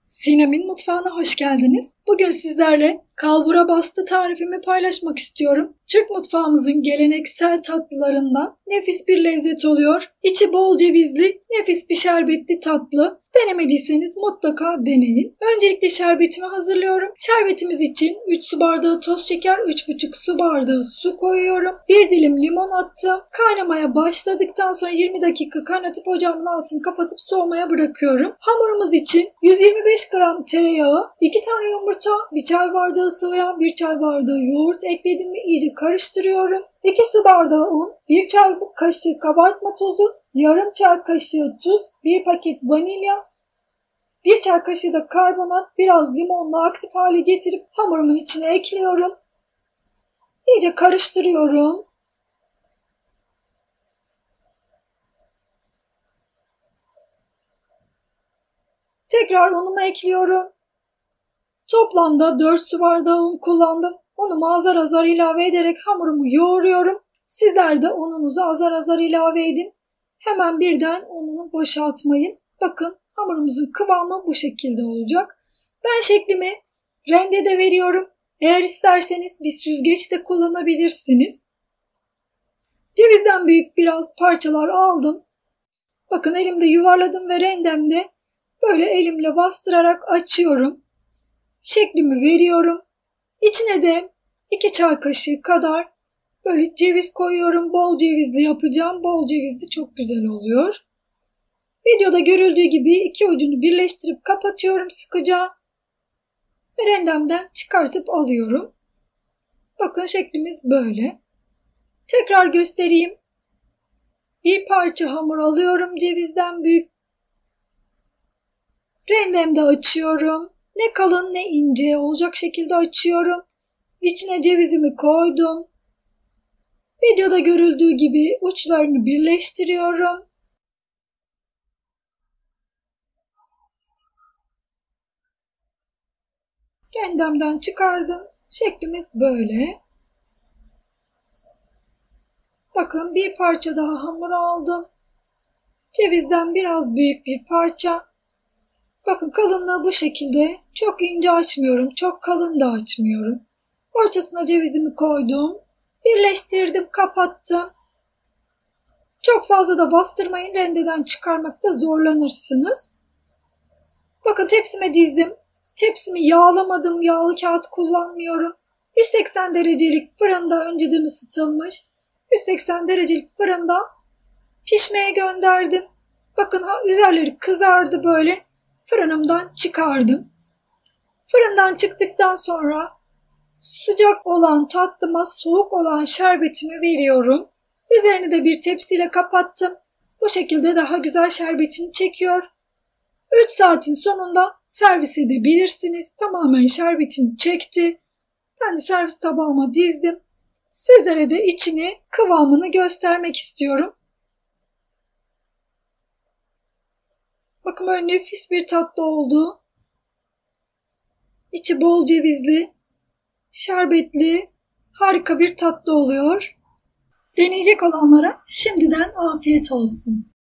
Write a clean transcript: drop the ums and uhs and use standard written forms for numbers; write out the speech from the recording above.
Sinem'in mutfağına hoş geldiniz. Bugün sizlerle kalbura bastı tarifimi paylaşmak istiyorum. Türk mutfağımızın geleneksel tatlılarından nefis bir lezzet oluyor. İçi bol cevizli, nefis bir şerbetli tatlı. Denemediyseniz mutlaka deneyin. Öncelikle şerbetimi hazırlıyorum. Şerbetimiz için 3 su bardağı toz şeker, 3,5 su bardağı su koyuyorum. 1 dilim limon attım. Kaynamaya başladıktan sonra 20 dakika kaynatıp ocağımın altını kapatıp soğumaya bırakıyorum. Hamurumuz için 125 gram tereyağı, 2 tane yumurta, 1 çay bardağı sıvı yağ, 1 çay bardağı yoğurt ekledim ve iyice karıştırıyorum. 2 su bardağı un, 1 çay kaşığı kabartma tozu, yarım çay kaşığı tuz, 1 paket vanilya, 1 çay kaşığı da karbonat, biraz limonla aktif hale getirip hamurumun içine ekliyorum. İyice karıştırıyorum. Tekrar unumu ekliyorum. Toplamda 4 su bardağı un kullandım. Unumu azar azar ilave ederek hamurumu yoğuruyorum. Sizler de ununuzu azar azar ilave edin. Hemen birden ununu boşaltmayın. Bakın hamurumuzun kıvamı bu şekilde olacak. Ben şeklimi rendede veriyorum. Eğer isterseniz bir süzgeç de kullanabilirsiniz. Cevizden büyük biraz parçalar aldım. Bakın elimde yuvarladım ve rendemde böyle elimle bastırarak açıyorum. Şeklimi veriyorum. İçine de 2 çay kaşığı kadar böyle ceviz koyuyorum. Bol cevizli yapacağım. Bol cevizli çok güzel oluyor. Videoda görüldüğü gibi iki ucunu birleştirip kapatıyorum sıkıca ve rendemden çıkartıp alıyorum. Bakın şeklimiz böyle. Tekrar göstereyim. Bir parça hamur alıyorum cevizden büyük. Rendemde açıyorum. Ne kalın ne ince olacak şekilde açıyorum. İçine cevizimi koydum. Videoda görüldüğü gibi uçlarını birleştiriyorum. Rendemden çıkardım. Şeklimiz böyle. Bakın bir parça daha hamur aldım. Cevizden biraz büyük bir parça. Bakın kalınlığı bu şekilde. Çok ince açmıyorum. Çok kalın da açmıyorum. Ortasına cevizimi koydum. Birleştirdim, kapattım. Çok fazla da bastırmayın. Rendeden çıkarmakta zorlanırsınız. Bakın tepsime dizdim. Tepsimi yağlamadım. Yağlı kağıt kullanmıyorum. 180 derecelik fırında önceden ısıtılmış. 180 derecelik fırında pişmeye gönderdim. Bakın üzerleri kızardı böyle. Fırınımdan çıkardım. Fırından çıktıktan sonra sıcak olan tatlıma soğuk olan şerbetimi veriyorum. Üzerini de bir tepsiyle kapattım. Bu şekilde daha güzel şerbetini çekiyor. 3 saatin sonunda servis edebilirsiniz. Tamamen şerbetini çekti. Ben de servis tabağıma dizdim. Sizlere de içini, kıvamını göstermek istiyorum. Bakın böyle nefis bir tatlı oldu. İçi bol cevizli, şerbetli, harika bir tatlı oluyor. Deneyecek olanlara şimdiden afiyet olsun.